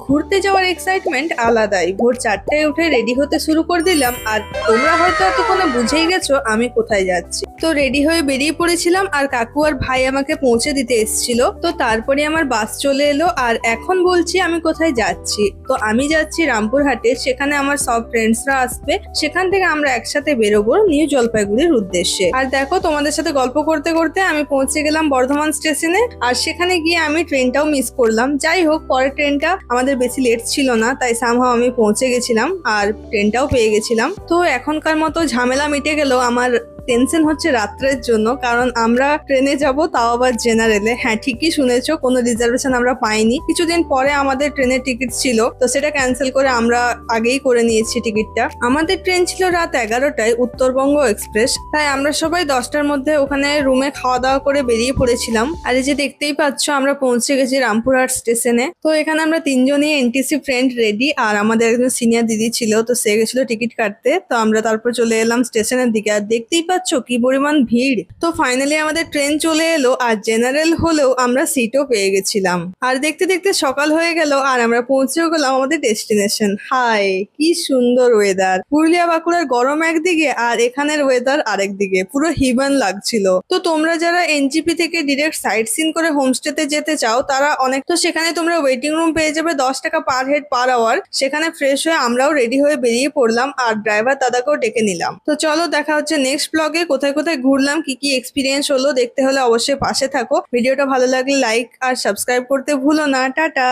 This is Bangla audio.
ঘুরতে যাওয়ার এক্সাইটমেন্ট আলাদাই। ভোর 4টায় উঠে রেডি হতে শুরু করে দিলাম। আর তোমরা হয়তো এতক্ষণে বুঝেই গেছো আমি কোথায় যাচ্ছি। তো রেডি হয়ে বেরিয়ে পড়েছিলাম আর কাকু আর ভাই আমাকে পৌঁছে দিতে এসেছিল। তো তারপরে আমার বাস চলে এলো আর এখন বলছি আমি কোথায় যাচ্ছি। তো আমি যাচ্ছি রামপুরহাটে, সেখানে আমার সব ফ্রেন্ডসরা আসবে। সেখান থেকে আমরা একসাথে বেরোবো নিউ জলপাইগুড়ির উদ্দেশ্যে। আর দেখো তোমাদের সাথে গল্প করতে করতে আমি পৌঁছে গেলাম বর্ধমান স্টেশনে। আর সেখানে গিয়ে আমি ট্রেনটাও মিস করলাম। যাই হোক, পরের ট্রেনটা আমাদের বেশি লেট ছিল না, তাই সামহাও আমি পৌঁছে গেছিলাম আর ট্রেনটাও পেয়ে গেছিলাম। তো এখনকার মতো ঝামেলা মিটে গেল। আমার টেনশন হচ্ছে রাত্রের জন্য, কারণ আমরা ট্রেনে যাব, তাও আবার জেনারেলে। হ্যাঁ, ঠিকই শুনেছো, কোনো রিজার্ভেশন আমরা পাইনি। কিছুদিন পরে আমাদের ট্রেনের টিকিট ছিল, তো সেটা ক্যান্সেল করে আমরা আগেই করে নিয়েছি টিকিটটা। আমাদের ট্রেন ছিল রাত 11টায়, উত্তরবঙ্গ এক্সপ্রেস। তাই আমরা সবাই 10টার মধ্যে ওখানে রুমে খাওয়া দাওয়া করে বেরিয়ে পড়েছিলাম। আর এই যে দেখতেই পাচ্ছ আমরা পৌঁছে গেছি রামপুরহাট স্টেশনে। তো এখানে আমরা তিনজনই এনটিসি ফ্রেন্ড রেডি, আর আমাদের একজন সিনিয়র দিদি ছিল, তো সে গেছিল টিকিট কাটতে। তো আমরা তারপর চলে এলাম স্টেশনের দিকে। আর দেখতেই পাচ্ছ কি পরিমাণ ভিড়। তো ফাইনালি আমাদের ট্রেন চলে এলো, আর জেনারেল হলেও আমরা সিটও পেয়ে গেছিলাম। আর দেখতে দেখতে সকাল হয়ে গেল আর আমরা পৌঁছেও গেলাম আমাদের ডেস্টিনেশন। হাই, কি সুন্দর ওয়েদার! পুরুলিয়া বাঁকুড়ার গরম একদিকে আর এখানের ওয়েদার আরেকদিকে, পুরো হিউম্যান লাগছিল। তো তোমরা যারা এনজিপি থেকে ডিরেক্ট সাইট সিন করে হোমস্টেতে যেতে চাও তারা অনেক, তো সেখানে তোমরা ওয়েটিং রুম পেয়ে যাবে 10 টাকা পার হেড পার আওয়ার। সেখানে ফ্রেশ হয়ে আমরাও রেডি হয়ে বেরিয়ে পড়লাম আর ড্রাইভার দাদাকেও ডেকে নিলাম। তো চলো, দেখা হচ্ছে নেক্সট ব্লগে। কোথায় কোথায় ঘুরলাম, কি কি এক্সপিরিয়েন্স হলো দেখতে হলে অবশ্যই পাশে থাকো। ভিডিওটা ভালো লাগলে লাইক আর সাবস্ক্রাইব করতে ভুলো না। টাটা।